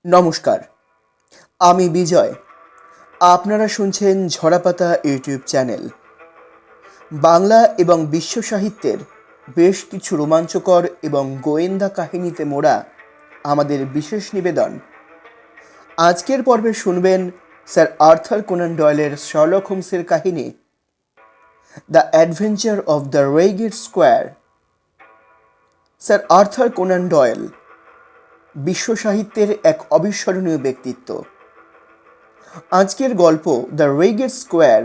নমস্কার, আমি বিজয়। আপনারা শুনছেন ঝরাপাতা ইউটিউব চ্যানেল। বাংলা এবং বিশ্ব সাহিত্যের বেশ কিছু রোমাঞ্চকর এবং গোয়েন্দা কাহিনীতে মোড়া আমাদের বিশেষ নিবেদন। আজকের পর্বে শুনবেন স্যার আর্থার কোনান ডয়েলের শার্লক হোমসের কাহিনী the adventure of the Reigate squire. Sir Arthur Conan Doyle বিশ্ব সাহিত্যের এক অবিস্মরণীয় ব্যক্তিত্ব। আজকের গল্প the Reigate squire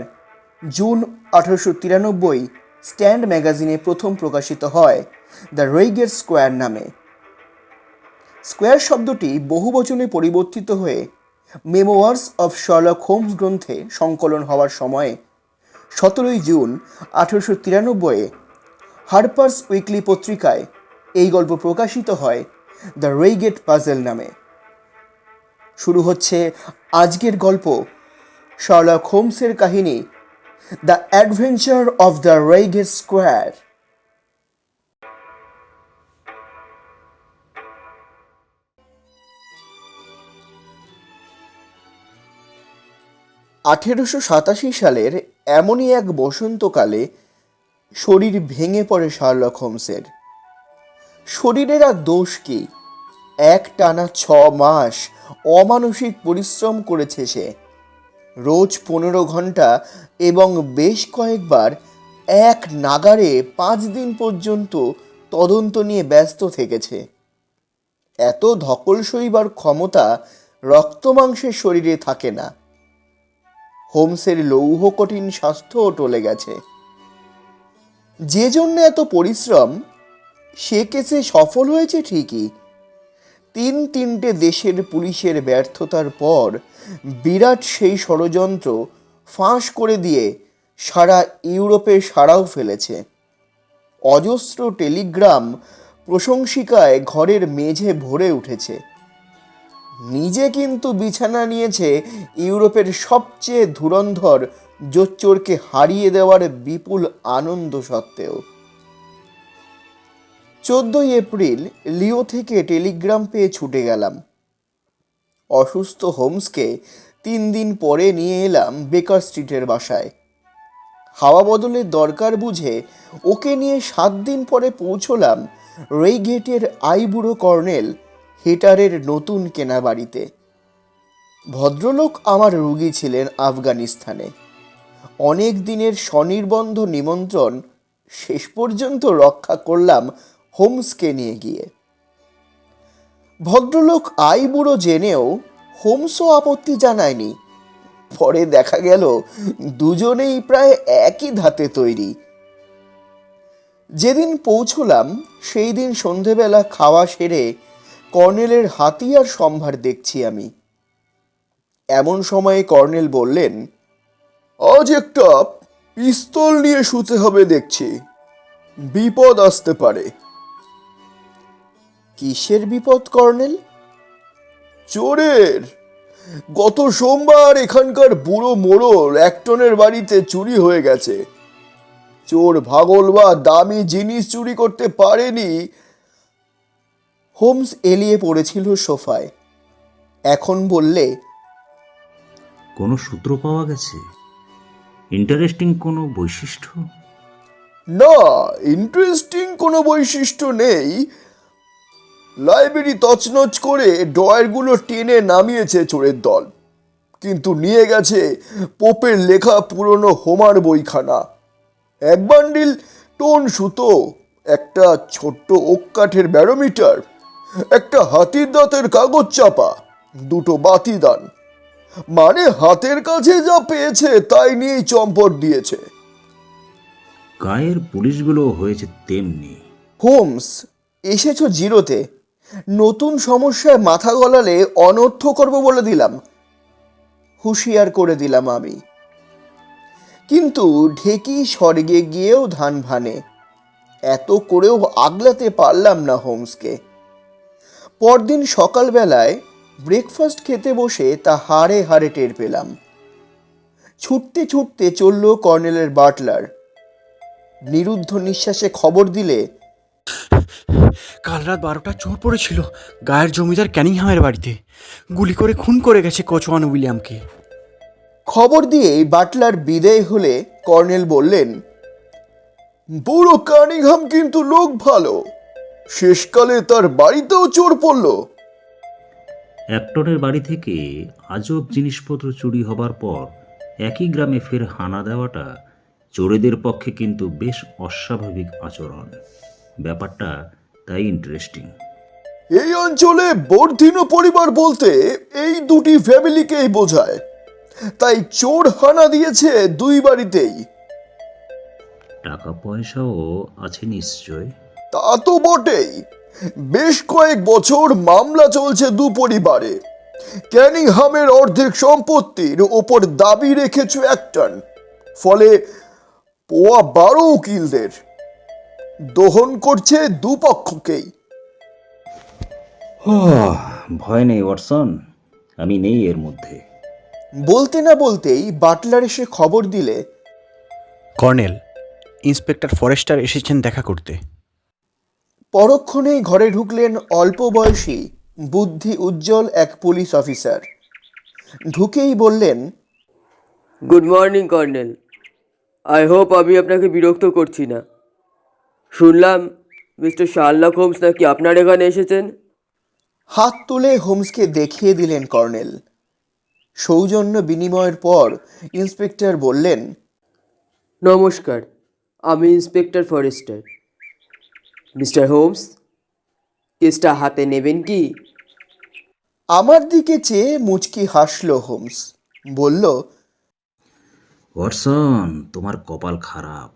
June 1893 Strand ম্যাগাজিনে প্রথম প্রকাশিত হয় দ্য রেইগেট স্কোয়ার নামে। স্কোয়ার শব্দটি বহুবচনে পরিবর্তিত হয়ে মেমোয়ার্স অফ শার্লক হোমস গ্রন্থে সংকলন হওয়ার সময়ে 17 জুন 1893 হার্পার্স উইকলি পত্রিকায় এই গল্প প্রকাশিত হয় দ্য রেইগেট পাজল নামে। শুরু হচ্ছে আজকের গল্প, শার্লক হোমসের কাহিনী the adventure of the Reigate squire. 1887 সালের এমনই এক বসন্তকালে শরীর ভেঙে পড়ে শার্লক হোমসের। শরীরের আর দোষ কি? একটানা 6 মাস অমানসিক পরিশ্রম করেছে সে। রোজ 15 ঘন্টা এবং বেশ কয়েকবার এক নাগাড়ে 5 দিন পর্যন্ত তদন্ত নিয়ে ব্যস্ত থেকেছে। এত ধকল সইবার ক্ষমতা রক্তমাংসের শরীরে থাকে না। হোমসের লৌহ কঠিন স্বাস্থ্যও টলে গেছে। যে জন্য এত পরিশ্রম, সে কেসে সফল হয়েছে ঠিকই। তিনটে দেশের পুলিশের ব্যর্থতার পর বিরাট সেই ষড়যন্ত্র ফাঁস করে দিয়ে সারা ইউরোপে সাড়াও ফেলেছে। অজস্র টেলিগ্রাম প্রশংসিকায় ঘরের মেঝে ভরে উঠেছে। নিজে কিন্তু বিছানা নিয়েছে ইউরোপের সবচেয়ে ধুরন্ধর জোচ্চোরকে হারিয়ে দেওয়ার বিপুল আনন্দ সত্ত্বেও। 14 এপ্রিল লিও থেকে টেলিগ্রাম পেয়ে ছুটে গেলাম। অসুস্থ হোমসকে 3 দিন পরে নিয়ে এলাম বেকার স্ট্রিটের বাসায়। হাওয়া বদলের দরকার বুঝে ওকে নিয়ে 7 দিন পরে পৌঁছলাম রেইগেটের আইবুড়ো কর্নেল হেটারের নতুন কেনা বাড়িতে। ভদ্রলোক আমার রুগী ছিলেন আফগানিস্তানে। অনেক দিনের স্বনির্বন্ধ নিমন্ত্রণ শেষ পর্যন্ত রক্ষা করলাম হোমসকে নিয়ে গিয়ে। ভদ্রলোক আইবুড়ো জেনেও হোমসও আপত্তি জানায়নি। পরে দেখা গেল দুজনেই প্রায় একই ধাতে তৈরি। যেদিন পৌঁছলাম সেই দিন সন্ধেবেলা খাওয়া সেরে কর্নেলের হাতিয়ার সম্ভার দেখছি আমি। এমন সময়ে কর্নেল বললেন, আজ একটা পিস্তল নিয়ে শুতে হবে দেখছি, বিপদ আসতে পারে। কিসের বিপদ কর্নেল? চোরের। গত সোমবার এখানকার বুড়ো মোড়ল একটনের বাড়িতে চুরি হয়ে গেছে। চোর ভাগল বা দামি জিনিস চুরি করতে পারেনি। হোমস এলিয়ে পড়েছিল সোফায়। এখন বললে, কোনো সূত্র পাওয়া গেছে? ইন্টারেস্টিং কোনো বৈশিষ্ট্য? না, ইন্টারেস্টিং কোনো বৈশিষ্ট্য নেই। লাইব্রেরি তছনছ করে ড্রয়ারগুলো টেনে নামিয়েছে চোরের দল, কিন্তু নিয়ে গেছে পোপের লেখা পুরনো হোমার বইখানা, এক বান্ডিল টোন সুতো, একটা ছোট্ট ওক কাঠের ব্যারোমিটার, একটা হাতির দাঁতের কাগজ চাপা, 2টো বাতিদান। মানে হাতের কাছে যা পেয়েছে তাই নিয়েই চম্পট দিয়েছে। গায়ের পুলিশগুলো হয়েছে তেমনি। হোমস, এসেছো জিরোতে। নতুন সমস্যায় মাথা গলালে অনর্থ করব বলে দিলাম, হুঁশিয়ার করে দিলাম আমি। কিন্তু ঢেকি স্বর্গে গিয়েও ধান ভানে। এত করেও আগলাতে পারলাম না হোমসকে। পরদিন সকালবেলায় ব্রেকফাস্ট খেতে বসে তা হাড়ে হাড়ে টের পেলাম। ছুটতে ছুটতে চলল কর্নেলের বাটলার। নিরুদ্ধ নিঃশ্বাসে খবর দিলে, কাল রাত 12টা চোর পড়েছিল গায়ের জমিদার ক্যানিংহামের বাড়িতে, গুলি করে খুন করে গেছে কোচওয়ান উইলিয়ামকে। খবর দিয়ে বাটলার বিদেয় হলে কর্নেল বললেন, বুড়ো কানিংহাম কিন্তু লোক ভালো, শেষকালে তার বাড়িতেও চোর পড়ল। অ্যাক্টরের বাড়ি থেকে আজব জিনিসপত্র চুরি হবার পর একই গ্রামে ফের হানা দেওয়াটা চোরেদের পক্ষে কিন্তু বেশ অস্বাভাবিক আচরণ। ব্যাপারটা তাই ইন্টারেস্টিং। এই অঞ্চলে বর্ধিনো পরিবার বলতে এই দুটি ফ্যামিলিকেই বোঝায়, তাই চোর হানা দিয়েছে দুই বাড়িতেই। টাকা পয়সাও আছে নিশ্চয়। তা তো বটেই, বেশ কয়েক বছর মামলা চলছে দু পরিবারে। ক্যানিংহামের অর্ধেক সম্পত্তির ওপর দাবি রেখেছে অ্যাক্টন, ফলে পোয়া 12 উকিলদের দহন করছে দুপক্ষকেই। ভয় নেই ওয়াটসন, আমি নেই এর মধ্যে। বলতে না বলতেই বাটলার এসে খবর দিলে, কর্নেল, ইন্সপেক্টর ফরেস্টার এসেছেন দেখা করতে। পরক্ষণেই ঘরে ঢুকলেন অল্প বয়সী বুদ্ধি উজ্জ্বল এক পুলিশ অফিসার। ঢুকেই বললেন, good morning colonel. I hope আমি আপনাকে বিরক্ত করছি না। শুনলাম মিস্টার শার্লক হোমস নাকি আপনার এখানে এসেছেন। হাত তুলে হোমসকে দেখিয়ে দিলেন কর্নেল। সৌজন্য বিনিময়ের পর ইন্সপেক্টর বললেন, নমস্কার, আমি ইন্সপেক্টর ফরেস্টার। মিস্টার হোমস, কেসটা হাতে নেবেন কি? আমার দিকে চেয়ে মুচকি হাসল হোমস, বলল, ওয়াটসন, তোমার কপাল খারাপ।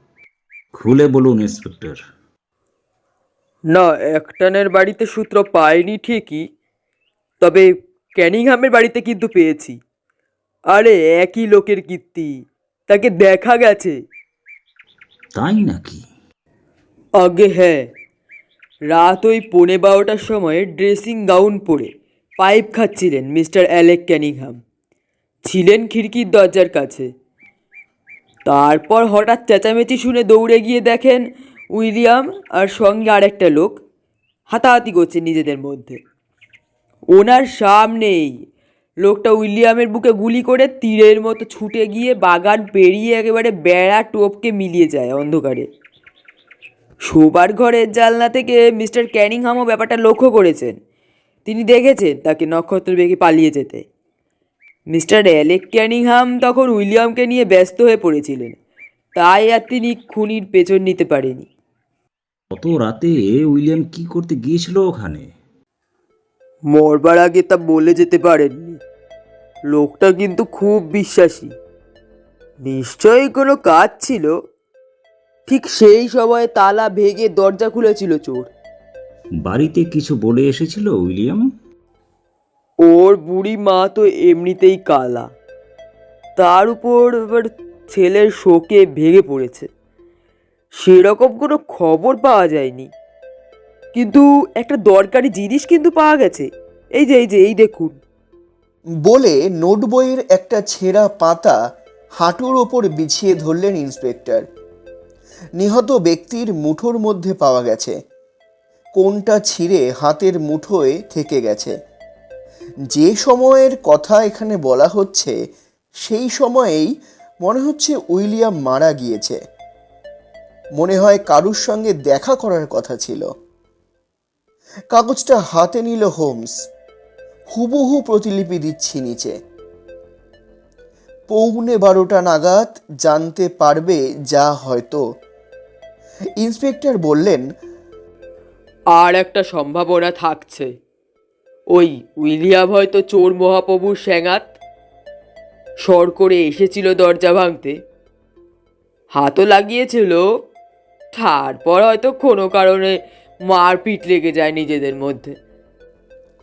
খুলে বলুন ইন্সপেক্টর। না, অ্যাক্টনের বাড়িতে সূত্র পাইনি ঠিকই, তবে ক্যানিংহামের বাড়িতে কিন্তু পেয়েছি। আরে একই লোকের কীর্তি, তাকে দেখা গেছে। তাই নাকি? আগে হ্যাঁ, রাত ওই 12:15টার সময় ড্রেসিং গাউন পরে পাইপ খাচ্ছিলেন মিস্টার অ্যালেক ক্যানিংহাম। ছিলেন খিড়কির দরজার কাছে। তারপর হঠাৎ চেঁচামেচি শুনে দৌড়ে গিয়ে দেখেন উইলিয়াম আর সঙ্গে আরেকটা লোক হাতাহাতি করছে নিজেদের মধ্যে। ওনার সামনেই লোকটা উইলিয়ামের বুকে গুলি করে তীরের মতো ছুটে গিয়ে বাগান পেরিয়ে একেবারে বেড়া টোপকে মিলিয়ে যায় অন্ধকারে। শোবার ঘরের জানলা থেকে মিস্টার ক্যানিংহামও ব্যাপারটা লক্ষ্য করেছেন। তিনি দেখেছেন তাকে নক্ষত্র বেগে পালিয়ে যেতে। মিস্টার অ্যালেক ক্যানিংহাম তখন উইলিয়ামকে নিয়ে ব্যস্ত হয়ে পড়েছিলেন, তাই আর তিনি খুনির পেছন নিতে পারেনি। অত রাতে উইলিয়াম কি করতে গিয়েছিল ওখানে? মরবার আগে তা বলে যেতে পারেননি। লোকটা কিন্তু খুব বিশ্বাসী। নিশ্চয়ই কোনো কাজ ছিল। ঠিক সেই সময় তালা ভেঙে দরজা খুলেছিল চোর। বাড়িতে কিছু বলে এসেছিল উইলিয়াম? ওর বুড়ি মা তো এমনিতেই কালা, তার উপর এবার ছেলের শোকে ভেঙে পড়েছে। সেরকম কোনো খবর পাওয়া যায়নি, কিন্তু একটা দরকারি জিনিস কিন্তু পাওয়া গেছে। এই দেখুন। বলে নোট বইয়ের একটা ছেঁড়া পাতা হাঁটুর ওপর বিছিয়ে ধরলেন ইন্সপেক্টর। নিহত ব্যক্তির মুঠোর মধ্যে পাওয়া গেছে। কোনটা ছিঁড়ে হাতের মুঠোয় থেকে গেছে। যে সময়ের কথা এখানে বলা হচ্ছে সেই সময়েই মনে হচ্ছে উইলিয়াম মারা গিয়েছে। মনে হয় কারুর সঙ্গে দেখা করার কথা ছিল। কাগজটা হাতে নিল হোমস। হুবহু প্রতিলিপি দিচ্ছি নিচে। 12:15 নাগাদ জানতে পারবে যা হয়তো। ইন্সপেক্টর বললেন, আর একটা সম্ভাবনা থাকছে। ওই উইলিয়াম হয়তো চোর মহাপ্রভুর স্যাঙাত। শর করে এসেছিল দরজা ভাঙতে, হাতও লাগিয়েছিল, তারপর হয়তো কোনো কারণে মারপিট লেগে যায় নিজেদের মধ্যে।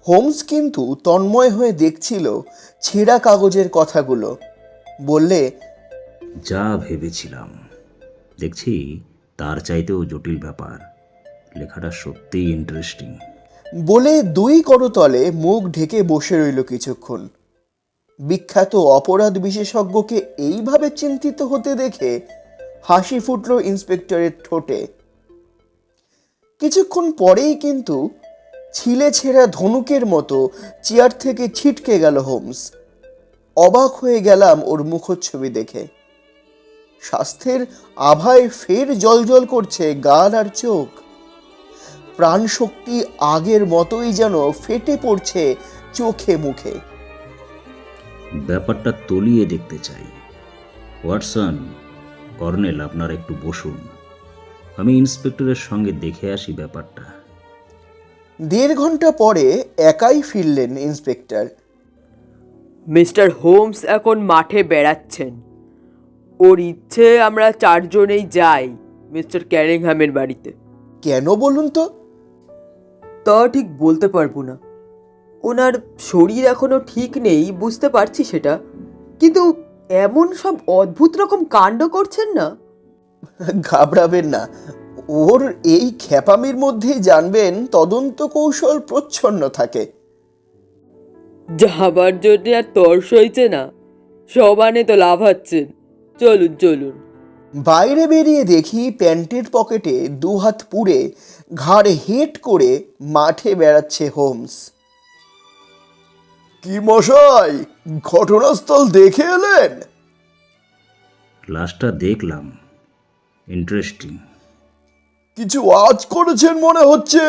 হোমস কিন্তু তন্ময় হয়ে দেখছিল ছেঁড়া কাগজের কথাগুলো। বললে, যা ভেবেছিলাম, দেখছি তার চাইতেও জটিল ব্যাপার। লেখাটা সত্যিই ইন্টারেস্টিং। বলে দুই করতলে মুখ ঢেকে বসে রইল কিছুক্ষণ। বিখ্যাত অপরাধ বিশেষজ্ঞকে এইভাবে চিন্তিত হতে দেখে হাসি ফুটল ইন্সপেক্টরের ঠোঁটে। কিছুক্ষণ পরেই কিন্তু ছিলে ছেঁড়া ধনুকের মতো চেয়ার থেকে ছিটকে গেল হোমস। অবাক হয়ে গেলাম ওর মুখচ্ছবি দেখে। স্বাস্থ্যের আভায় ফের জ্বলজ্বল করছে গাল আর চোখ। প্রাণশক্তি আগের মতোই যেন ফেটে পড়ছে চোখে মুখে। ব্যাপারটা তলিয়ে দেখতে চাই। ওয়াটসন, কর্নেল, আপনারা একটু বসুন, আমি ইন্সপেক্টরের সঙ্গে দেখে আসি ব্যাপারটা। 1.5 ঘন্টা পরে একাই ফিরলেন ইন্সপেক্টর। মিস্টার হোমস এখন মাঠে বেড়াচ্ছেন। ওর ইচ্ছে আমরা 4 জনেই যাই মিস্টার ক্যানিংহামের বাড়িতে। কেন বলুন তো? তা ঠিক বলতে পারবো না। ওনার শরীর এখনো ঠিক নেই, বুঝতে পারছি সেটা, কিন্তু এমন সব অদ্ভুত রকম কাণ্ড করছেন না। ঘাবড়াবেন না, ওর এই খ্যাপামির মধ্যেই জানবেন তদন্ত কৌশল প্রচ্ছন্ন থাকে। যাবার জন্য আর তর্স হইছে না, সবানে তো লাফাচ্ছেন। চলুন চলুন। বাইরে বেরিয়ে দেখি প্যান্টের পকেটে 2 হাত পুড়ে ঘাড়ে হেট করে মাঠে বেড়াচ্ছে হোমস। কি মশাই, ঘটনাস্থল দেখে এলেন? লাশটা দেখলাম, ইন্টারেস্টিং। কিছু আজ করেছেন মনে হচ্ছে।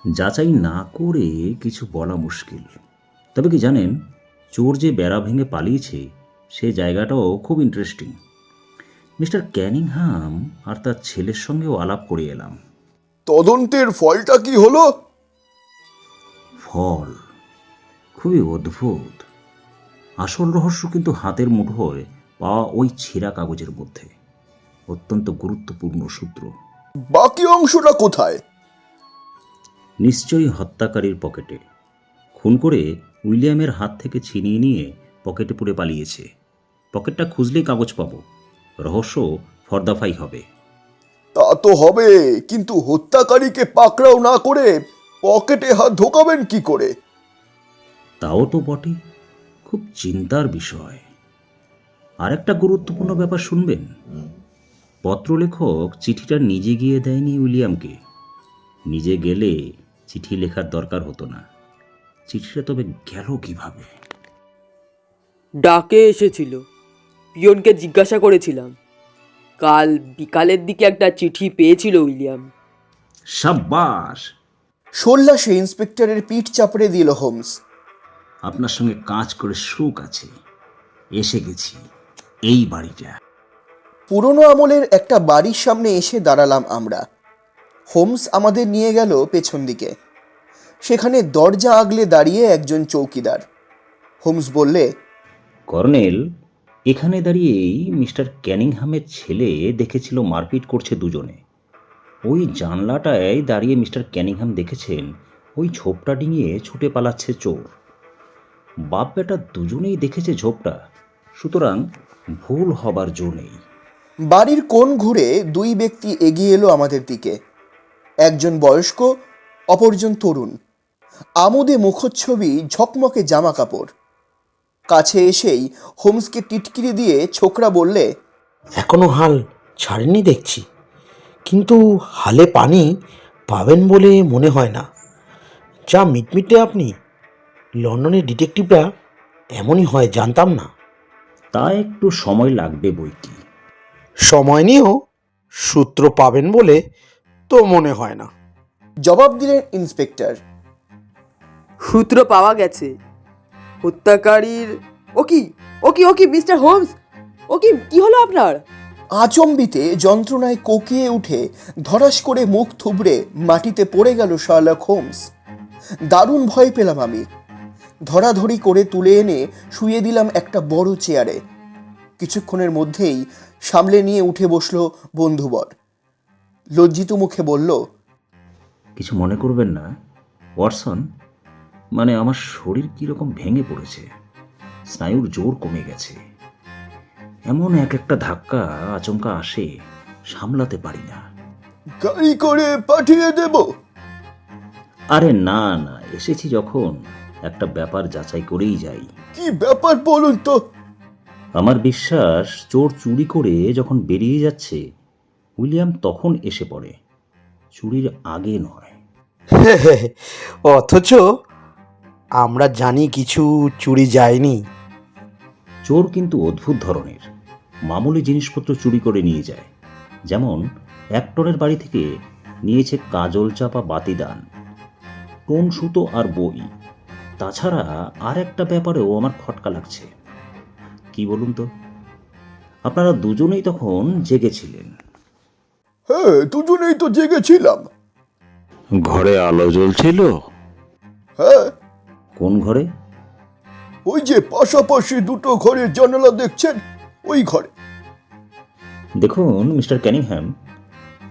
যাচাই না করে কিছু বলা মুশকিল। তবে কি জানেন, চোর যে বেড়া ভেঙে পালিয়েছে সে জায়গাটাও খুব ইন্টারেস্টিং। মিস্টার ক্যানিংহাম আর তার ছেলের সঙ্গেও আলাপ করে এলাম। তদন্তের ফলটা কি হলো? ফল খুবই অদ্ভুত। আসল রহস্য কিন্তু হাতের মুঠোয় পাওয়া ওই ছেঁড়া কাগজের মধ্যে। অত্যন্ত গুরুত্বপূর্ণ সূত্র। বাকি অংশটা কোথায়? নিশ্চয়ই হত্যাকারীর পকেটে। খুন করে উইলিয়ামের হাত থেকে ছিনিয়ে নিয়ে পকেটে পুরে পালিয়েছে। পকেটটা খুঁজলেই কাগজ পাবো, রহস্য ফর্দাফাই হবে। তা তো হবে, কিন্তু হত্যাকারীকে পাকড়াও না করে পকেটে হাত ঢোকাবেন কি করে? তাও তো বটে, খুব চিন্তার বিষয়। আরেকটা গুরুত্বপূর্ণ ব্যাপার শুনবেন। পত্রলেখক চিঠিটা নিজে গিয়ে দেয়নি উইলিয়ামকে। নিজে গেলে চিঠি লেখার দরকার হতো না। চিঠিটা তবে গেল কিভাবে? ডাকে এসেছিল, পিয়নকে জিজ্ঞাসা করেছিলাম। কাল বিকালের দিকে একটা চিঠি পেয়েছিল উইলিয়াম। সাব্বাস! সল্লাসে ইন্সপেক্টরের পিঠ চাপড়ে দিল হোমস। আপনার সঙ্গে কাজ করে সুখ আছে। এসে গেছি এই বাড়িটা। পুরনো আমলের একটা বাড়ির সামনে এসে দাঁড়ালাম আমরা। হোমস আমাদের নিয়ে গেল পেছন দিকে। সেখানে দরজা আগলে দাঁড়িয়ে একজন চৌকিদার। হোমস বললে, কর্নেল, এখানে দাঁড়িয়েই মিস্টার ক্যানিংহামের ছেলে দেখেছিল মারপিট করছে দুজনে। ওই জানলাটায় দাঁড়িয়ে মিস্টার ক্যানিংহাম দেখেছেন ওই ঝোপটা ডিঙিয়ে ছুটে পালাচ্ছে চোর। বাপ বেটা দুজনেই দেখেছে ঝোপটা, সুতরাং ভুল হবার জো নেই। বাড়ির কোণ ঘুরে 2 ব্যক্তি এগিয়ে এলো আমাদের দিকে। একজন বয়স্ক, অপরজন তরুণ। আমোদে মুখচ্ছবি, ঝকমকে জামা কাপড়। কাছে এসেই হোমসকে টিটকিরি দিয়ে ছোকরা বললে, এখনো হাল ছাড়েননি দেখছি, কিন্তু হালে পানি পাবেন বলে মনে হয় না। যা মিটমিটে আপনি! লন্ডনের ডিটেকটিভরা এমনই হয়, জানতাম না। তা একটু সময় লাগবে বইকি। সময় নিয়েও সূত্র পাবেন বলে তো মনে হয় না। জবাব দিলেন ইন্সপেক্টর। সূত্র পাওয়া গেছে। হত্যাকারীর ও কি মিস্টার হোমস, কি হলো আপনার? আচম্বিতে যন্ত্রণায় কোকিয়ে উঠে ধরাস করে মুখ থুবড়ে মাটিতে পড়ে গেল শার্লক হোমস। দারুণ ভয় পেলাম আমি। ধরাধরি করে তুলে এনে শুয়ে দিলাম একটা বড় চেয়ারে। কিছুক্ষণের মধ্যেই সামলে নিয়ে উঠে বসলো বন্ধুবর। লজ্জিত মুখে বলল, কিছু মনে করবেন না ওয়াটসন, মানে আমার শরীর কীরকম ভেঙে পড়েছে, স্নায়ুর জোর কমে গেছে। এমন এক একটা ধাক্কা আচমকা আসে, সামলাতে পারি না। গাড়ি করে পাঠিয়ে দেব? আরে না না, এসেছি যখন একটা ব্যাপার যাচাই করেই যাই। কি ব্যাপার বলুন তো? আমার বিশ্বাস চোর চুরি করে যখন বেরিয়ে যাচ্ছে উইলিয়াম তখন এসে পড়ে। চুরির আগে নয়। অথচ আমরা জানি কিছু চুরি যায়নি। চোর কিন্তু অদ্ভুত ধরনের, মামুলি জিনিসপত্র চুরি করে নিয়ে যায়। যেমন অ্যাক্টরের বাড়ি থেকে নিয়েছে কাজল চাপা বাতিদান, টোন সুতো আর বই। তাছাড়া আর একটা ব্যাপারেও আমার খটকা লাগছে। কি বলুন তো? আপনারা দুজনেই তখন জেগেছিলেন। হ্যাঁ, দুজনেই তো জেগেছিলাম। ঘরে আলো জ্বলছিল? হ্যাঁ, কোন ঘরে? ওই যে পাশাপাশি দুটো ঘরের জানালা দেখছেন, ওই ঘরে। দেখুন মিস্টার ক্যানিংহ্যাম,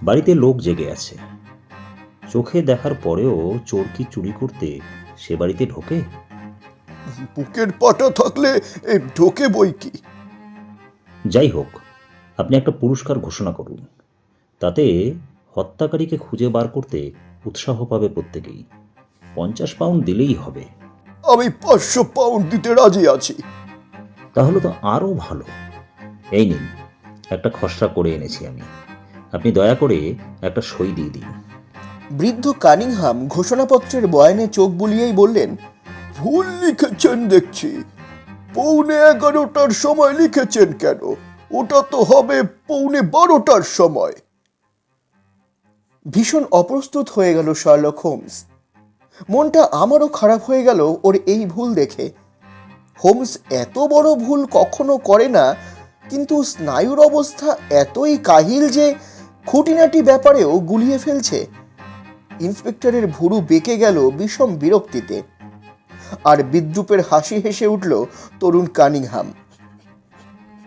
বাড়িতে লোক জেগে আছে। চোখে দেখার পরেও চোর কি চুরি করতে সে বাড়িতে ঢোকে? বুকের পাটা থাকলে ঢোকে বই কি। যাই হোক, আপনি একটা পুরস্কার ঘোষণা করুন। তাতে হত্যাকারীকে খুঁজে বার করতে উৎসাহ পাবে প্রত্যেকেই। 50 পাউন্ড দিলেই হবে। আমি 500 পাউন্ড দিতে রাজি আছি। তাহলে তো আরও ভালো। এই নিন, একটা খসড়া করে এনেছি আমি। আপনি দয়া করে একটা সই দিয়ে দিন। বৃদ্ধ কানিংহাম ঘোষণাপত্রের বয়ানে চোখ বুলিয়েই বললেন, ভুল লিখেছেন দেখছি। 11:15টার সময় লিখেছেন কেন? ওটা তো হবে 11:15টার সময়। ভীষণ অপ্রস্তুত হয়ে গেল শার্লক হোমস। মনটা আমারও খারাপ হয়ে গেল ওর এই ভুল দেখে। হোমস এত বড় ভুল কখনো করে না, কিন্তু স্নায়ুর অবস্থা এতই কাহিল যে খুঁটিনাটি ব্যাপারেও গুলিয়ে ফেলছে। ইন্সপেক্টরের ভুরু বেঁকে গেল বিষম বিরক্তিতে, আর বিদ্রুপের হাসি হেসে উঠল তরুণ কানিংহাম।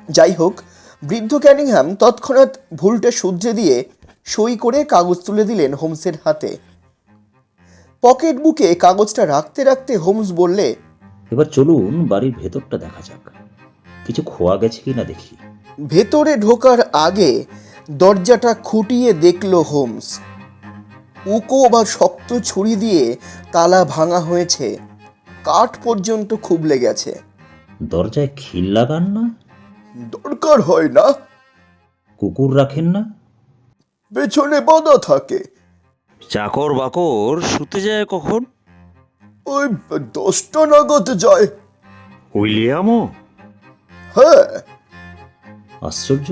যাই হোক, বৃদ্ধ ক্যানিংহাম তৎক্ষণাৎ ভুলটা শুধরে দিয়ে সই করে কাগজ তুলে দিলেন হোমসের হাতে। পকেট বুকে কাগজটা রাখতে রাখতে হোমস বললে, এবার চলুন বাড়ির ভেতরটা দেখা যাক, কিছু খোয়া গেছে কিনা দেখি। ভেতরে ঢোকার আগে দরজাটা খুঁটিয়ে দেখল হোমস। উকো বা শক্ত ছুরি দিয়ে তালা ভাঙা হয়েছে, কাঠ পর্যন্ত খুবলে গেছে। দরজায় খিল লাগান না? দরকার হয় না। কুকুর রাখেন না? পেছনে বাঁধা থাকে। চাকর বাকর শুতে যায় কখন? ওই 10টা নাগাদ যায়। উইলিয়ামও? হ্যাঁ, আশ্চর্য,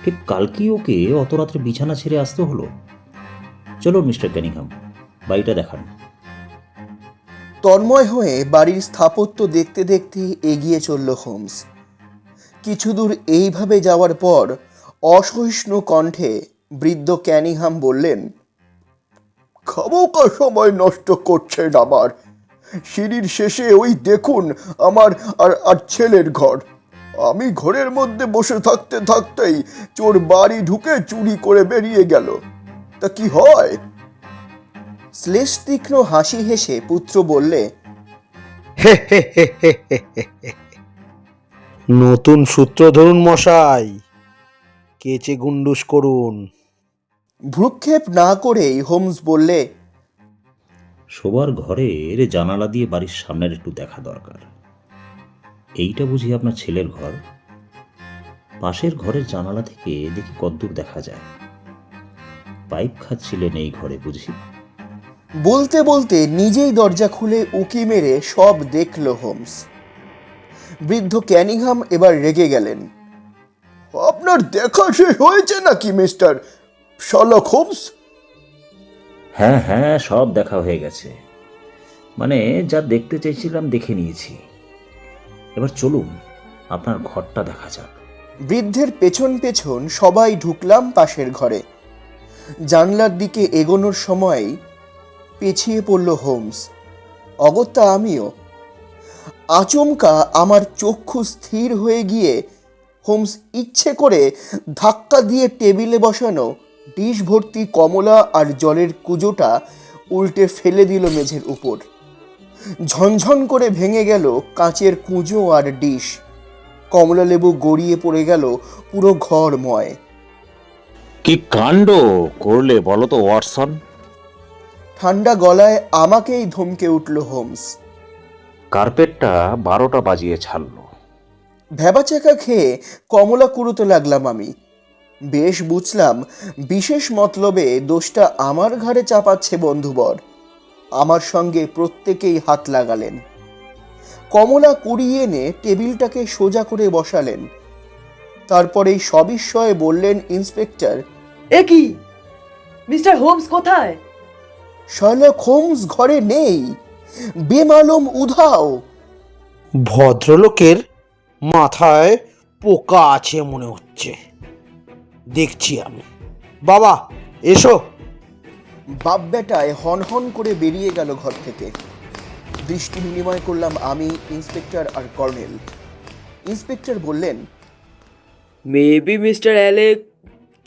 ঠিক কালকেই ওকে অত রাত্রে বিছানা ছেড়ে আসতে হলো। চলো মিস্টার ক্যানিংহাম, বাড়িটা দেখান। তন্ময় হয়ে বাড়ির স্থাপত্য দেখতে দেখতে এগিয়ে চলল হোমস। কিছু দূর এইভাবে যাওয়ার পর অসহিষ্ণু কণ্ঠে বৃদ্ধ ক্যানিংহাম বললেন, খামোকা সময় নষ্ট করছেন আমার। সিঁড়ির শেষে ওই দেখুন আমার আর ছেলের ঘর। আমি ঘরের মধ্যে বসে থাকতে থাকতেই চোর বাড়ি ঢুকে চুরি করে বেরিয়ে গেল। তা কি হয়? শ্লেষ তীক্ষ্ণ হাসি হেসে পুত্র বললে, নতুন সূত্র ধরুন মশাই, কেচে গুন্ডুস করুন। ভ্রুক্ষেপ না করেই হোমস বললে, শোবার ঘরের জানালা দিয়ে বাড়ির সামনের একটু দেখা দরকার। এইটা বুঝি আপনার ছেলের ঘর? পাশের ঘরের জানালা থেকে দেখি কদ্দূর দেখা যায়। পাইপ খাচ্ছিলেন এই ঘরে বুঝি? বলতে বলতে নিজেই দরজা খুলে উকি মেরে সব দেখল হোমস। বৃদ্ধ ক্যানিংহাম এবার রেগে গেলেন। আপনার দেখা শেষ হয়েছে নাকি মিস্টার শার্লক হোমস? হ্যাঁ হ্যাঁ, সব দেখা হয়ে গেছে। মানে যা দেখতে চাইছিলাম দেখে নিয়েছি। এবার চলুন আপনার ঘরটা দেখা যাক। বৃদ্ধের পেছন পেছন সবাই ঢুকলাম পাশের ঘরে। জানলার দিকে এগোনোর সময় পেছিয়ে পড়ল হোমস, অগত্যা আমিও। আচমকা আমার চক্ষু স্থির হয়ে গিয়ে হোমস ইচ্ছে করে ধাক্কা দিয়ে টেবিলে বসানো ডিশ ভর্তি কমলা আর জলের কুজোটা উল্টে ফেলে দিল মেঝের উপর। ঝনঝন করে ভেঙে গেল কাঁচের কুঁজো আর ডিশ। কমলা লেবু গড়িয়ে পড়ে গেল পুরো ঘরময়। কি কাণ্ড করলে বলো তো ওয়াটসন? ঠান্ডা গলায় আমাকেই ধমকে উঠল হোমস। কার্পেটটা 12টা বাজিয়ে ছাড়লো। ভ্যাবাচাকা খেয়ে কমলা কুড়োতে লাগলাম আমি। বেশ বুঝলাম বিশেষ মতলবে দোষটা আমার ঘাড়ে চাপাচ্ছে বন্ধুবর। আমার সঙ্গে প্রত্যেকেই হাত লাগালেন। কমলা কুড়িয়ে এনে টেবিলটাকে সোজা করে বসালেন। তারপরেই সবিস্ময়ে বললেন ইন্সপেক্টর, এ কি, মিস্টার হোমস কোথায়? শার্লক হোমস ঘরে নেই, বেমালুম উধাও। ভদ্রলোকের মাথায় পোকা আছে মনে হচ্ছে, দেখছি আমি। বাবা এসো। বাপ বেটায় হনহন করে বেরিয়ে গেল ঘর থেকে। দৃষ্টি বিনিময় করলাম আমি, ইন্সপেক্টর আর কর্নেল। ইন্সপেক্টর বললেন, মেবি মিস্টার অ্যালেক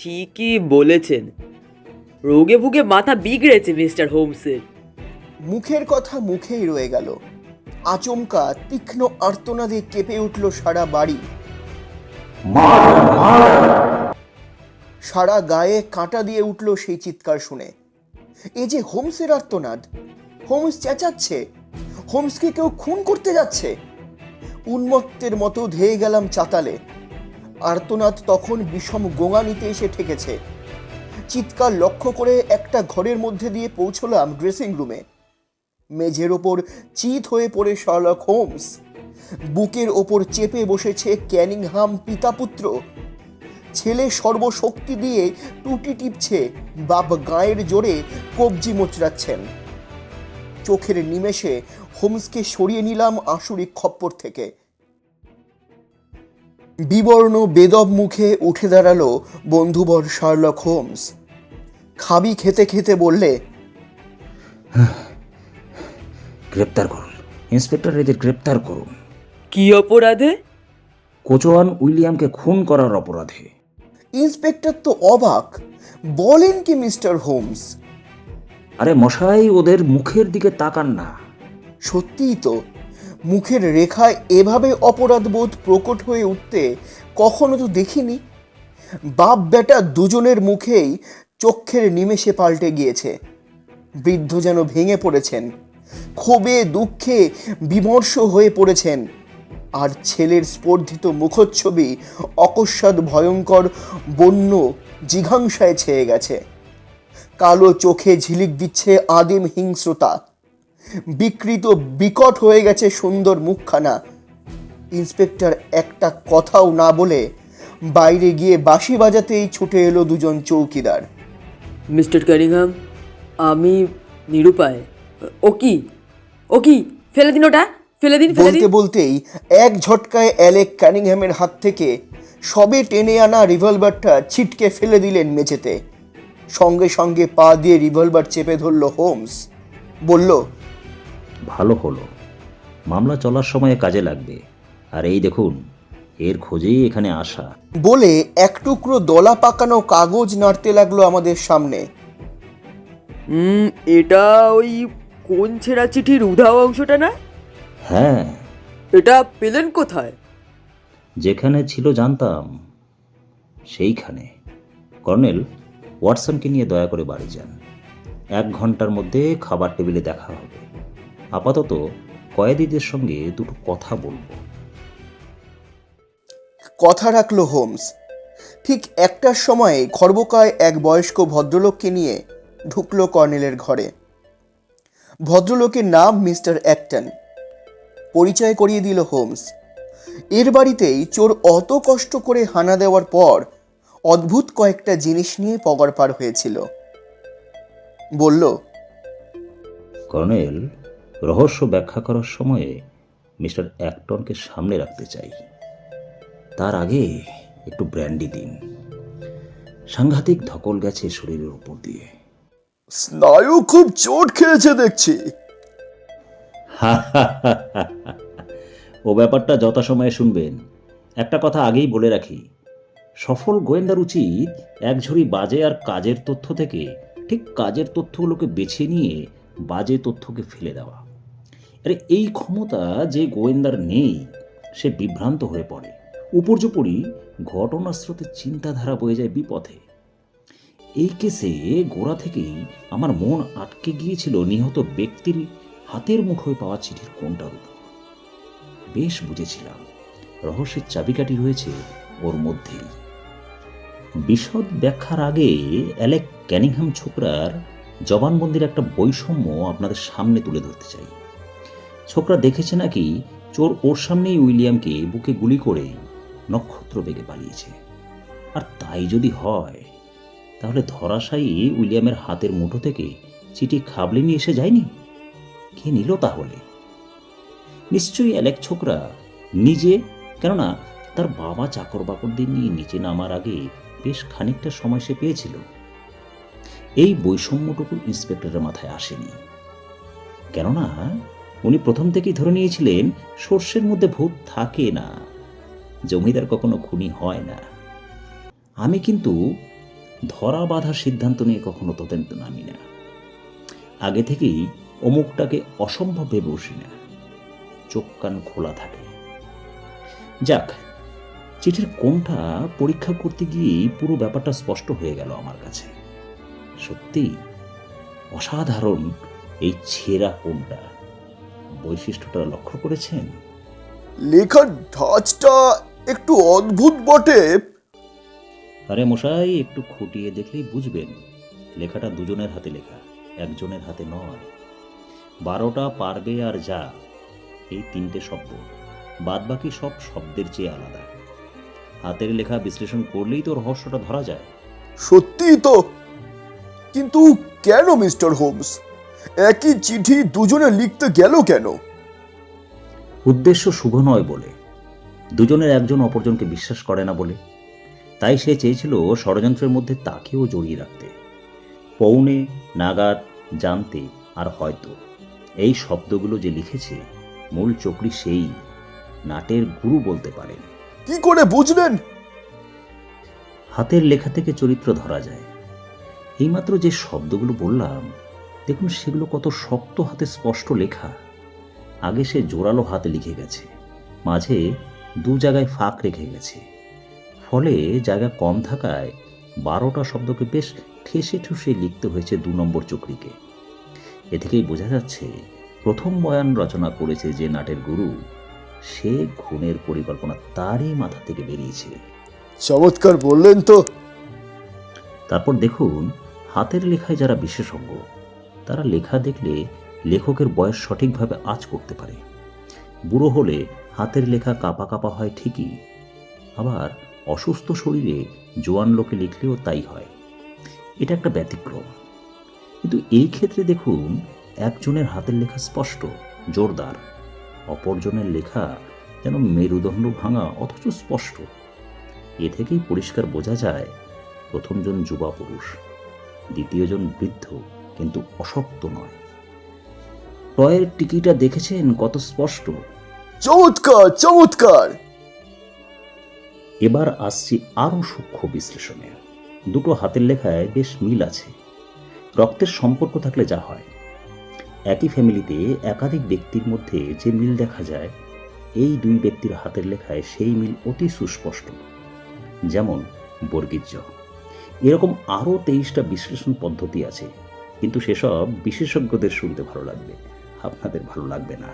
ঠিকই বলেছেন, রোগে ভুগে মাথা বিগড়েছে মিস্টার হোমসের। মুখের কথা মুখেই রয়ে গেল। আচমকা তীক্ষ্ণ আর্তনাদে কেঁপে উঠল সারা বাড়ি। সারা গায়ে কাঁটা দিয়ে উঠল সেই চিৎকার শুনে। এ যে হোমসের আর্তনাদ! হোমস চেঁচাচ্ছে, হোমসকে কেউ খুন করতে যাচ্ছে। উন্মত্তের মতো ধেয়ে গেলাম চাতালে। আর্তনাদ তখন বিষম গোঙানিতে এসে ঠেকেছে। চিৎকার লক্ষ্য করে একটা ঘরের মধ্যে দিয়ে পৌঁছলাম ড্রেসিং রুমে। মেঝের ওপর চিত হয়ে পড়ে শার্লক হোমস। বুকের ওপর চেপে বসেছে ক্যানিংহাম পিতাপুত্র। ছেলে সর্বশক্তি দিয়ে টুটি টিপছে, বাপ গায়ের জোরে কবজি মোচড়াচ্ছেন। চোখের নিমেষে হোমসকে সরিয়ে নিলাম আসুরিক খপ্পর থেকে। বিবর্ণ বেদব মুখে উঠে দাঁড়ালো বন্ধুবর শার্লক হোমস। খাবি খেতে খেতে বললে, গ্রেপ্তার করুন ইন্সপেক্টর, এদের গ্রেপ্তার করুন। কি অপরাধে? কোচোয়ান উইলিয়ামকে খুন করার অপরাধে। ইন্সপেক্টর তো অবাক। বলেন কি মিস্টার হোমস? আরে মশাই, ওদের মুখের দিকে তাকান না। সত্যিই তো, মুখের রেখায় এভাবে অপরাধবোধ প্রকট হয়ে উঠতে কখনো তো দেখিনি। বাপ বেটা দুজনের মুখেই চক্ষের নিমেষে পাল্টে গিয়েছে। বৃদ্ধ যেন ভেঙে পড়েছেন, ক্ষোভে দুঃখে বিমর্ষ হয়ে পড়েছেন। আর ছেলের স্পর্ধিত মুখচ্ছবি অকস্মাৎ ভয়ঙ্কর বন্য জিঘাংসায় ছেয়ে গেছে। কালো চোখে ঝিলিক দিচ্ছে আদিম হিংস্রতা। বিকৃত বিকট হয়ে গেছে সুন্দর মুখখানা। ইন্সপেক্টর একটা কথাও না বলে বাইরে গিয়ে বাঁশি বাজাতেই ছুটে এলো দুজন চৌকিদার। মিস্টার ক্যানিংহাম, আমি নিরুপায়। ও কি ফেলে দিন, ওটা ফেলে দিন, ফেলে বলতে দিন। বলতেই এক ঝটকায় অ্যালেক ক্যানিংহ্যামের হাত থেকে সবে টেনে আনা রিভলভারটা ছিটকে ফেলে দিলেন মেঝেতে। সঙ্গে সঙ্গে পা দিয়ে রিভলভার চেপে ধরল হোমস। বলল, ভালো হলো, মামলা চলার সময় কাজে লাগবে। আর এই দেখুন, এর খোঁজেই এখানে আসা। বলে এক টুকরো দলা পাকানো কাগজ নাড়তে লাগলো আমাদের সামনে। এটা ওই কোন ছেঁড়া চিঠির উধাও অংশটা না? হ্যাঁ, এটা পেলেন কোথায়? যেখানে ছিল জানতাম সেইখানে। কর্নেল, ওয়াটসনকে নিয়ে দয়া করে বাড়ি যান। 1 ঘন্টার মধ্যে খাবার টেবিলে দেখা হবে। আপাতত কয়েদিদের সঙ্গে দুটো কথা বলবো। কথা রাখলো হোমস। ঠিক একটার সময় খর্বকায় এক বয়স্ক ভদ্রলোককে নিয়ে ঢুকলো কর্নেলের ঘরে। ভদ্রলোকের নাম মিস্টার অ্যাক্টন। পরিচয় করিয়ে দিল হোমস। এর বাড়িতেই চোর অত কষ্ট করে হানা দেওয়ার পর অদ্ভুত কয়েকটা জিনিস নিয়ে পগার পার হয়েছিল। বলল, কর্নেল, রহস্য ব্যাখ্যা করার সময়ে মিস্টার অ্যাক্টনকে সামনে রাখতে চাই। তার আগে একটু ব্র্যান্ডি দিন। সাংঘাতিক ধকল গেছে শরীরের উপর দিয়ে। স্নায়ু খুব চোট খেয়েছে দেখছি। ও ব্যাপারটা যথাসময়ে শুনবেন। একটা কথা আগেই বলে রাখি, সফল গোয়েন্দার উচিত এক ঝুড়ি বাজে আর কাজের তথ্য থেকে ঠিক কাজের তথ্যগুলোকে বেছে নিয়ে বাজে তথ্যকে ফেলে দেওয়া। আরে এই ক্ষমতা যে গোয়েন্দার নেই, সে বিভ্রান্ত হয়ে পড়ে। উপর্যুপরি ঘটনার স্রোতে চিন্তাধারা বয়ে যায় বিপথে। এই কেসে গোড়া থেকেই আমার মন আটকে গিয়েছিল নিহত ব্যক্তির হাতের মুঠোয় পাওয়া চিঠির কোণটার উপর। বেশ বুঝেছিলাম রহস্যের চাবিকাঠি রয়েছে ওর মধ্যেই। বিশদ ব্যাখ্যার আগে অ্যালেক ক্যানিংহাম ছোকরার জবানবন্দির একটা বৈষম্য আপনাদের সামনে তুলে ধরতে চাই। ছোকরা দেখেছে নাকি চোর ওর সামনেই উইলিয়ামকে বুকে গুলি করে নক্ষত্র বেগে পালিয়েছে। আর তাই যদি হয়, তাহলে ধরাশায়ী উইলিয়ামের হাতের মুঠো থেকে চিঠি খাবলে নিয়ে এসে যায়নি? কে নিল তাহলে? নিশ্চয়ই অ্যালেক ছোকরা নিজে, কেননা তার বাবা চাকর বাকরদের নিয়ে নিচে নামার আগে বেশ খানিকটা সময় সে পেয়েছিল। এই বৈষম্যটুকু ইন্সপেক্টরের মাথায় আসেনি, কেননা উনি প্রথম থেকেই ধরে নিয়েছিলেন সর্ষের মধ্যে ভূত থাকে না, জমিদার কখনো খুনি হয় না। আমি কিন্তু ধরা বাঁধার সিদ্ধান্ত নিয়ে কখনো তদন্তে নামি না, আগে থেকেই অমুকটাকে অসম্ভব ভেবে বসি না, চোখ কান খোলা থাকে। যাক, চিঠির কোনটা পরীক্ষা করতে গিয়েই পুরো ব্যাপারটা স্পষ্ট হয়ে গেল আমার কাছে। সত্যি অসাধারণ এই ছেঁড়া কোনটা, বৈশিষ্ট্যটা লক্ষ্য করেছেন? লেখার ধাঁচটা একটু অদ্ভুত বটে। আরে মশাই, একটু খুঁটিয়ে দেখলেই বুঝবেন, লেখাটা দুজনের হাতে লেখা, একজনের হাতে নয়। 12টা পারবে আর যা, এই 3টে শব্দ, বাদ বাকি সব শব্দের চেয়ে আলাদা। হাতের লেখা বিশ্লেষণ করলেই তো রহস্যটা ধরা যায়। সত্যিই তো, কিন্তু কেন মিস্টার হোমস একই চিঠি দুজনে লিখতে গেল কেন? উদ্দেশ্য শুভ নয় বলে, দুজনের একজন অপরজনকে বিশ্বাস করে না বলে। তাই সে চেয়েছিল ষড়যন্ত্রের মধ্যে তাকেও জড়িয়ে রাখতে। পৌনে, নাগাদ, জানতে আর হয়তো, এই শব্দগুলো যে লিখেছে মূল চক্রী সেই, নাটের গুরু বলতে পারেন। কি করে বুঝলেন? হাতের লেখা থেকে চরিত্র ধরা যায়। এইমাত্র যে শব্দগুলো বললাম, দেখুন সেগুলো কত শক্ত হাতে স্পষ্ট লেখা। আগে সে জোরালো হাতে লিখে গেছে, মাঝে 2 জায়গায় ফাঁক রেখে গেছে, ফলে জায়গা কম থাকায় 12টা শব্দকে বেশ ঠেসে ঠুসে লিখতে হয়েছে 2 নম্বর চক্রীকে। এ থেকেই বোঝা যাচ্ছে প্রথম বয়ান রচনা করেছে যে নাটের গুরু, সে খুনের পরিকল্পনা তারই মাথা থেকে বেরিয়েছে। চমৎকার বললেন তো। তারপর দেখুন, হাতের লেখায় যারা বিশেষজ্ঞ, তারা লেখা দেখলে লেখকের বয়স সঠিকভাবে আঁচ করতে পারে। বুড়ো হলে হাতের লেখা কাঁপা কাঁপা হয় ঠিকই, আবার অসুস্থ শরীরে জোয়ান লোকে লিখলেও তাই হয়। এটা একটা ব্যতিক্রম। কিন্তু এই ক্ষেত্রে দেখুন, একজনের হাতের লেখা স্পষ্ট, জোরদার, অপরজনের লেখা যেন মেরুদণ্ড ভাঙা অথচ স্পষ্ট। এ থেকেই পরিষ্কার বোঝা যায় প্রথমজন যুবা পুরুষ, দ্বিতীয়জন বৃদ্ধ কিন্তু অশক্ত নয়। টয়ের টিকিটা দেখেছেন কত স্পষ্ট? চমৎকার চমৎকার। এবার আসছি আরো সূক্ষ্ম বিশ্লেষণে। দুটো হাতের লেখায় বেশ মিল আছে। রক্তের সম্পর্ক থাকলে যা হয়, একই ফ্যামিলিতে একাধিক ব্যক্তির মধ্যে যে মিল দেখা যায়, এই 2 ব্যক্তির হাতের লেখায় সেই মিল অতি সুস্পষ্ট। যেমন বর্গীর জ। এরকম আরও 23টা বিশ্লেষণ পদ্ধতি আছে, কিন্তু সেসব বিশেষজ্ঞদের শুনতে ভালো লাগবে, আপনাদের ভালো লাগবে না।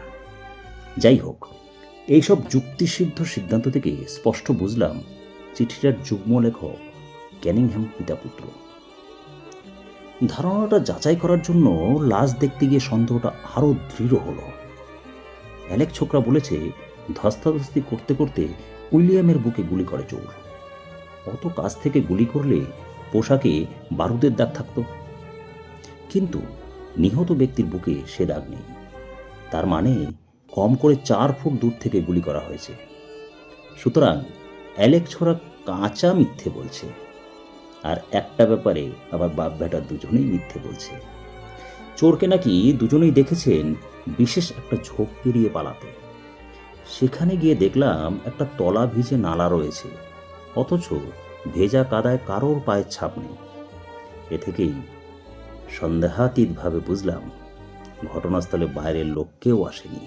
যাই হোক, এইসব যুক্তিসিদ্ধ সিদ্ধান্ত থেকে স্পষ্ট বুঝলাম চিঠিটার যুগ্ম লেখক ক্যানিংহ্যাম পিতাপুত্র। ধারণাটা যাচাই করার জন্য লাশ দেখতে গিয়ে সন্দেহটা আরো দৃঢ় হলো। অ্যালেক ছোকরা বলেছে ধস্তাধস্তি করতে করতে উইলিয়ামের বুকে গুলি করে চোর। অত কাছ থেকে গুলি করলে পোশাকে বারুদের দাগ থাকত, কিন্তু নিহত ব্যক্তির বুকে সে দাগ নেই। তার মানে কম করে 4 ফুট দূর থেকে গুলি করা হয়েছে। সুতরাং অ্যালেক ছোকরা কাঁচা মিথ্যে বলছে, আর একটা ব্যাপারে আবার বাপ বেটা দুজনেই মিথ্যে বলছে। চোরকে নাকি দুজনেই দেখেছেন বিশেষ একটা ঝোঁক পেরিয়ে পালাতে। সেখানে গিয়ে দেখলাম একটা তলা ভিজে নালা রয়েছে, অথচ ভেজা কাদায় কারোর পায়ের ছাপ নেই। এ থেকেই সন্দেহাতীতভাবে বুঝলাম ঘটনাস্থলে বাইরের লোক কেউ আসেনি।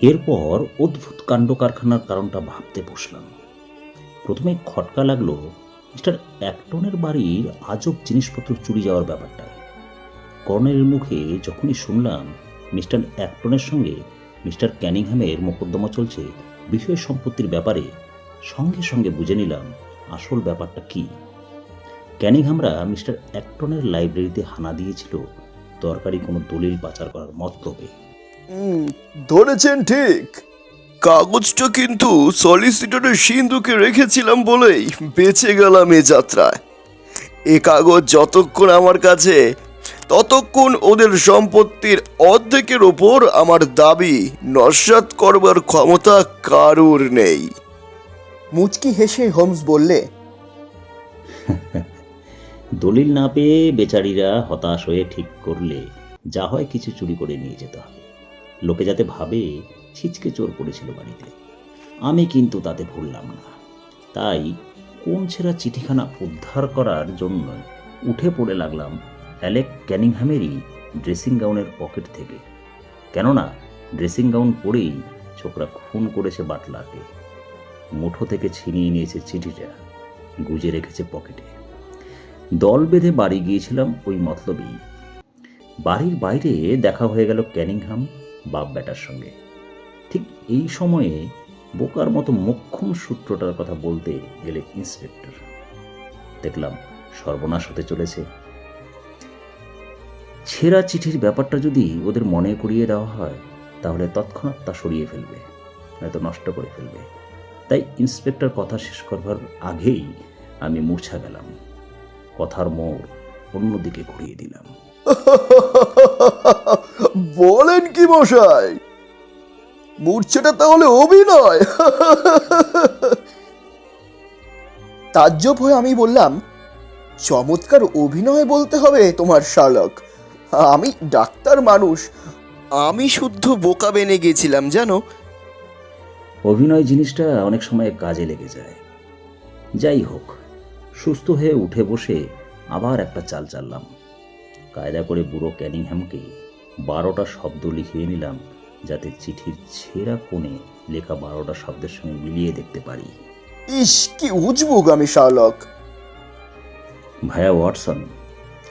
এরপর অদ্ভুত কাণ্ড কারখানার কারণটা ভাবতে বসলাম। প্রথমে খটকা লাগলো মিস্টার অ্যাক্টনের বাড়ির আজব জিনিসপত্র চুরি যাওয়ার ব্যাপারটায়। কর্নেলের মুখে যখনই শুনলাম মিস্টার অ্যাক্টনের সঙ্গে মিস্টার ক্যানিংহ্যামের মোকদ্দমা চলছে বিষয় সম্পত্তির ব্যাপারে, সঙ্গে সঙ্গে বুঝে নিলাম আসল ব্যাপারটা কি। ক্যানিংহামরা মিস্টার অ্যাক্টনের লাইব্রেরিতে হানা দিয়েছিল দরকারি কোনো দলিল পাচার করার মতলবে। ধরেছেন ঠিক। কাগজটা কিন্তু সলিসিটরের সিন্ধুকে রেখেছিলাম বলেই বেঁচে গেলাম এ যাত্রায়। এ কাগজ যতক্ষণ আমার কাছে, ততক্ষণ ওদের সম্পত্তির অর্ধেকের ওপর আমার দাবি নস্যাৎ করবার ক্ষমতা কারুর নেই। মুচকি হেসে হোমস বললে, দলিল না পেয়ে বেচারিরা হতাশ হয়ে ঠিক করলে যা হয় কিছু চুরি করে নিয়ে যেতে হবে, লোকে যাতে ভাবে ছিচকে চোর পড়েছিল বাড়িতে। আমি কিন্তু তাতে ভুললাম না। তাই কোন ছেঁড়া চিঠিখানা উদ্ধার করার জন্য উঠে পড়ে লাগলাম অ্যালেক ক্যানিংহামেরই ড্রেসিং গাউনের পকেট থেকে। কেননা ড্রেসিং গাউন পরেই ছোকরা খুন করেছে বাটলারকে, মুঠো থেকে ছিনিয়ে নিয়েছে চিঠিটা, গুজে রেখেছে পকেটে। দল বেঁধে বাড়ি গিয়েছিলাম ওই মতলবেই। বাড়ির বাইরে দেখা হয়ে গেল ক্যানিংহাম বাপ বেটার সঙ্গে। ঠিক এই সময়ে বোকার মতো মোক্ষম সূত্রটার কথা বলতে গেলে ইন্সপেক্টর। দেখলাম সর্বনাশ হতে চলেছে। ছেঁড়া চিঠির ব্যাপারটা যদি ওদের মনে করিয়ে দেওয়া হয় তাহলে তৎক্ষণাৎ তা সরিয়ে ফেলবে, নয়তো নষ্ট করে ফেলবে। তাই ইন্সপেক্টর কথা শেষ করবার আগেই আমি মূর্ছা গেলাম, কথার মোড় অন্যদিকে ঘুরিয়ে দিলাম। বলেন কি মশাই, মূর্ছাটা তাহলে অভিনয়? তাজ্জব হয়ে আমি বললাম, চমৎকার অভিনয় বলতে হবে তোমার শার্লক। আমি ডাক্তার মানুষ, আমি শুদ্ধ বোকা বেনে গেছিলাম জানো। অভিনয় জিনিসটা অনেক সময় কাজে লেগে যায়। যাই হোক, সুস্থ হয়ে উঠে বসে আবার একটা চাল চাললাম। কায়দা করে বুড়ো ক্যানিংহ্যামকে 12টা শব্দ লিখিয়ে নিলাম, যাতে চিঠির ছেঁড়া কোণে লেখা 12টা শব্দের সঙ্গে মিলিয়ে দেখতে পারি। ইস, কি উজবুক আমি শার্লক। ভায়া ওয়াটসন,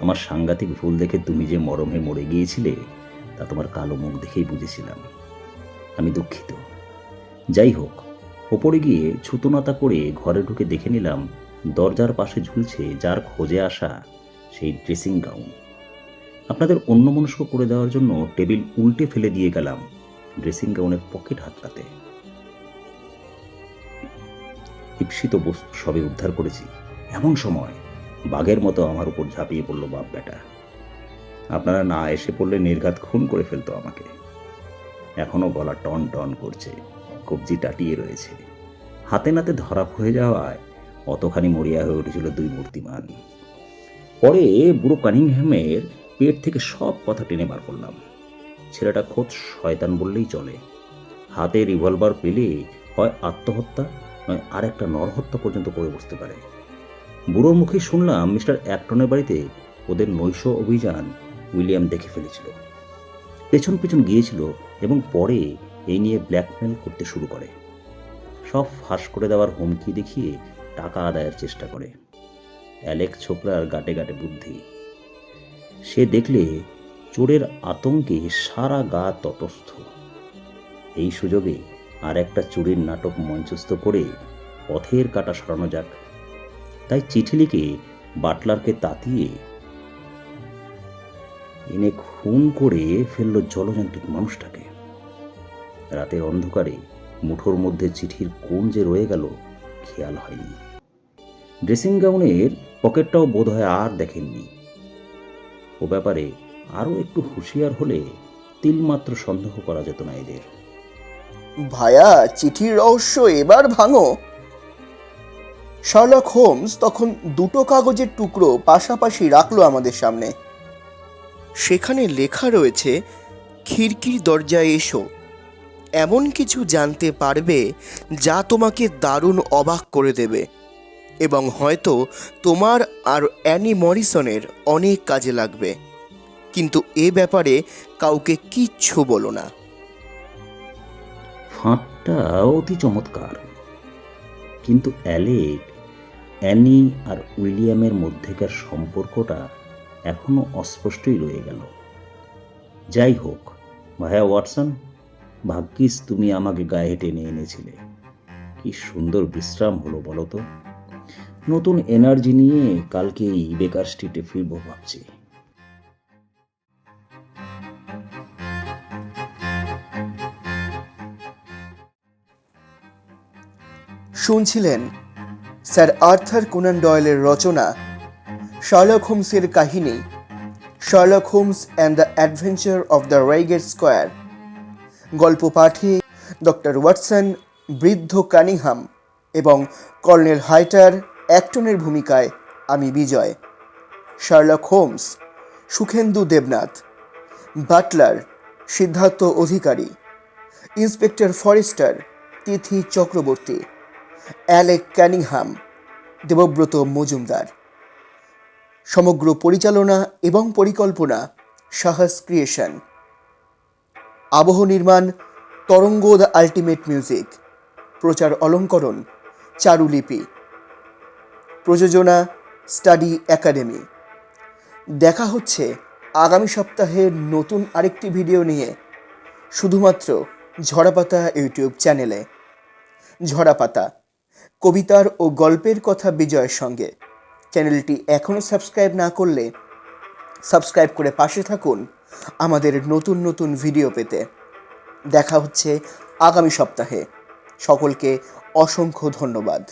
আমার সাংঘাতিক ভুল দেখে তুমি যে মরমে মরে গিয়েছিলে তা তোমার কালো মুখ দেখেই বুঝেছিলাম। আমি দুঃখিত। যাই হোক, ওপরে গিয়ে ছুতোনাতা করে ঘরে ঢুকে দেখে নিলাম দরজার পাশে ঝুলছে যার খোঁজে আসা সেই ড্রেসিং গাউন। আপনাদের অন্যমনস্ক করে দেওয়ার জন্য টেবিল উল্টে ফেলে দিয়ে গেলাম ড্রেসিং গাউনের পকেট হাতড়াতে। ঈপ্সিত বস্তু সবে উদ্ধার করেছি, এমন সময় বাঘের মতো আমার উপর ঝাঁপিয়ে পড়ল বাপ বেটা। আপনারা না এসে পড়লে নির্ঘাত খুন করে ফেলতো আমাকে। এখনো গলা টন টন করছে, কবজি টাটিয়ে রয়েছে। হাতে নাতে ধরা হয়ে যাওয়ায় অতখানি মরিয়া হয়ে উঠেছিল দুই মূর্তিমান। পরে বুড়ো কানিংহ্যামের পেট থেকে সব কথা টেনে বার করলাম। ছেলেটা খোদ শয়তান বললেই চলে। হাতে রিভলভার পেলে হয় আত্মহত্যা নয় আর একটা নরহত্যা পর্যন্ত করে বসতে পারে। বুড়োর মুখে শুনলাম মিস্টার অ্যাক্টনের বাড়িতে ওদের নৈশ অভিযান উইলিয়াম দেখে ফেলেছিল, পেছন পেছন গিয়েছিল এবং পরে এই নিয়ে ব্ল্যাকমেল করতে শুরু করে। সব ফাঁস করে দেওয়ার হুমকি দেখিয়ে টাকা আদায়ের চেষ্টা করে। অ্যালেক ছোকরার গাটে গাটে বুদ্ধি। সে দেখলে চোরের আতঙ্কে সারা গা তটস্থ। এই সুযোগে আর একটা চুরির নাটক মঞ্চস্থ করে পথের কাটা সরানো যাক। তাই চিঠি লিখে বাটলারকে তাতিয়ে এনে খুন করে ফেলল জলযান্ত্রিক মানুষটাকে। রাতের অন্ধকারে মুঠোর মধ্যে চিঠির কোণ যে রয়ে গেল খেয়াল হয়নি। ড্রেসিং গাউনের পকেটটাও বোধহয় আর দেখেননি। ও ব্যাপারে আরও একটু হুঁশিয়ার হলে তিলমাত্র সন্দেহ করা যেত না এদের। ভায়া, চিঠির রহস্য এবার ভাঙো। শার্লক হোমস তখন দুটো কাগজের টুকরো পাশাপাশি রাখলো আমাদের সামনে। সেখানে লেখা রয়েছে, খিড়কির দরজায় এসো, এমন কিছু জানতে পারবে যা তোমাকে দারুণ অবাক করে দেবে এবং হয়তো তোমার আর অ্যানি মরিসনের অনেক কাজে লাগবে। কিন্তু এ ব্যাপারে কাউকে কিচ্ছু বলো না। ফাঁদটা অতি চমৎকার, কিন্তু অ্যালেক, অ্যানি আর উইলিয়ামের মধ্যেকার সম্পর্কটা এখনো অস্পষ্টই রয়ে গেল। যাই হোক, ভায়া ওয়াটসন, ভাগ্যিস তুমি আমাকে গায়ে টেনে এনেছিলে। কি সুন্দর বিশ্রাম হলো বলো তো। নতুন এনার্জি নিয়ে কালকেই বেকার স্ট্রিটে ফিরবো ভাবছি। শুনছিলেন স্যার আর্থার কোনান ডয়েলের রচনা শার্লক হোমসের কাহিনী Sherlock Holmes and the adventure of the Reigate squire. গল্প পাঠে ডক্টর ওয়াটসন, বৃদ্ধ কানিংহাম এবং কর্নেল হাইটার অ্যাক্টনের ভূমিকায় আমি Bijoy. Sherlock Holmes Sukhendu Debnath, butler Siddhartha Adhikari, inspector Forrester Tithi Chakraborty, Alec Cunningham Debabrata Majumdar. সমগ্র পরিচালনা এবং পরিকল্পনা সাহস ক্রিয়েশন। আবহ নির্মাণ তরঙ্গ দ্য আল্টিমেট মিউজিক। প্রচার অলঙ্করণ চারুলিপি। প্রযোজনা স্টাডি একাডেমি। দেখা হচ্ছে আগামী সপ্তাহে নতুন আরেকটি ভিডিও নিয়ে, শুধুমাত্র ঝরাপাতা ইউটিউব চ্যানেলে। ঝরাপাতা, কবিতার ও গল্পের কথা বিজয়ের সঙ্গে। চ্যানেলটি এখনও সাবস্ক্রাইব না করলে সাবস্ক্রাইব করে পাশে থাকুন আমাদের নতুন নতুন ভিডিও পেতে। দেখা হচ্ছে আগামী সপ্তাহে। সকলকে অসংখ্য ধন্যবাদ।